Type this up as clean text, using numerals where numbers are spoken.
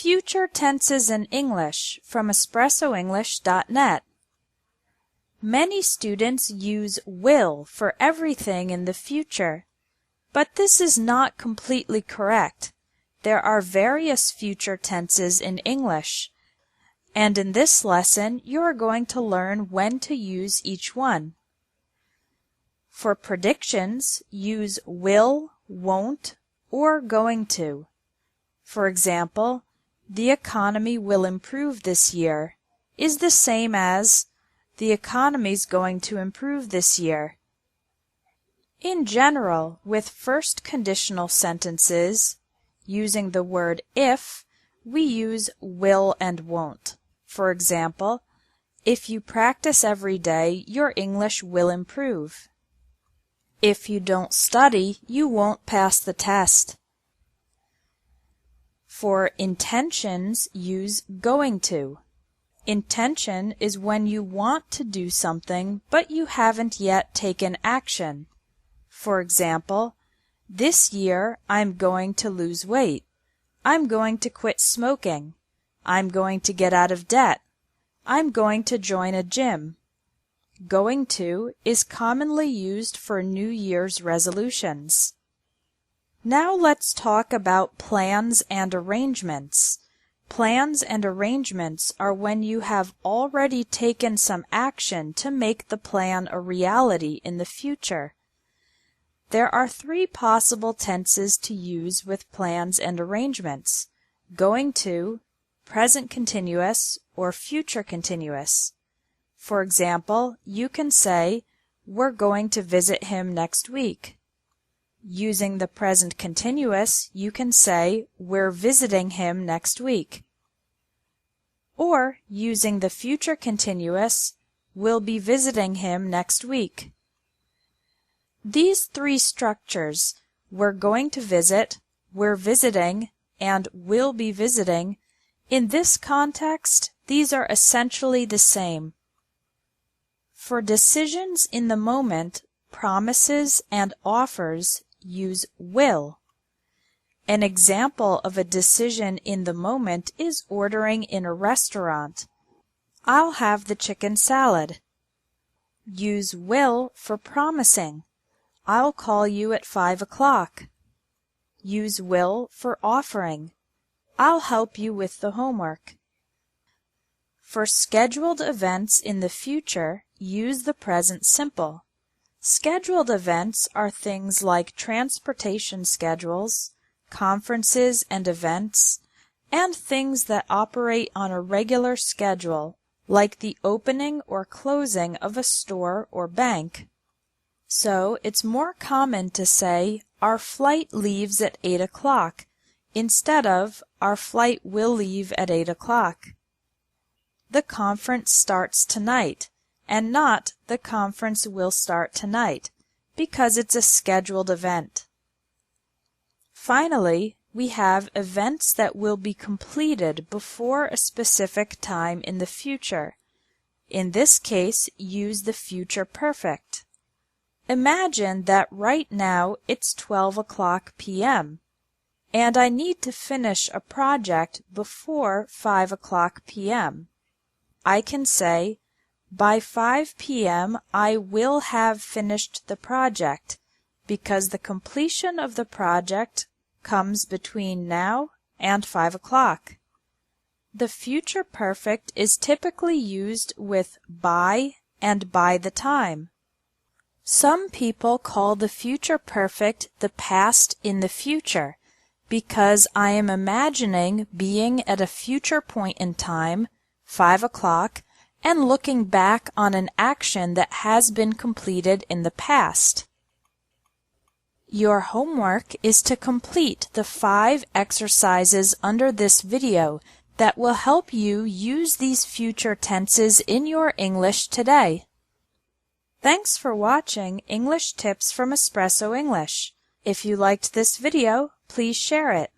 Future tenses in English from espressoenglish.net. Many students use will for everything in the future, but this is not completely correct. There are various future tenses in English, and in this lesson you are going to learn when to use each one. For predictions, use will, won't, or going to. For example, the economy will improve this year is the same as the economy's going to improve this year. In general, with first conditional sentences, using the word if, we use will and won't. For example, if you practice every day, your English will improve. If you don't study, you won't pass the test. For intentions, use going to. Intention is when you want to do something, but you haven't yet taken action. For example, this year I'm going to lose weight. I'm going to quit smoking. I'm going to get out of debt. I'm going to join a gym. Going to is commonly used for New Year's resolutions. Now let's talk about plans and arrangements. Plans and arrangements are when you have already taken some action to make the plan a reality in the future. There are three possible tenses to use with plans and arrangements: going to, present continuous, or future continuous. For example, you can say, "We're going to visit him next week." Using the present continuous, you can say, "We're visiting him next week." Or, using the future continuous, "We'll be visiting him next week." These three structures, "we're going to visit," "we're visiting," and "will be visiting," in this context, these are essentially the same. For decisions in the moment, promises, and offers, use will. An example of a decision in the moment is ordering in a restaurant. "I'll have the chicken salad." Use will for promising. "I'll call you at 5 o'clock." Use will for offering. "I'll help you with the homework." For scheduled events in the future, use the present simple. Scheduled events are things like transportation schedules, conferences and events, and things that operate on a regular schedule, like the opening or closing of a store or bank. So it's more common to say, "Our flight leaves at 8 o'clock," instead of, "Our flight will leave at 8 o'clock." The conference starts tonight, and not "the conference will start tonight," because it's a scheduled event. Finally, we have events that will be completed before a specific time in the future. In this case, use the future perfect. Imagine that right now it's 12 o'clock p.m., and I need to finish a project before 5 o'clock p.m. I can say, "By 5 p.m. I will have finished the project," because the completion of the project comes between now and 5 o'clock. The future perfect is typically used with by and by the time. Some people call the future perfect the past in the future, because I am imagining being at a future point in time, 5 o'clock, and looking back on an action that has been completed in the past. Your homework is to complete the 5 exercises under this video that will help you use these future tenses in your English today. Thanks for watching English Tips from Espresso English. If you liked this video, please share it.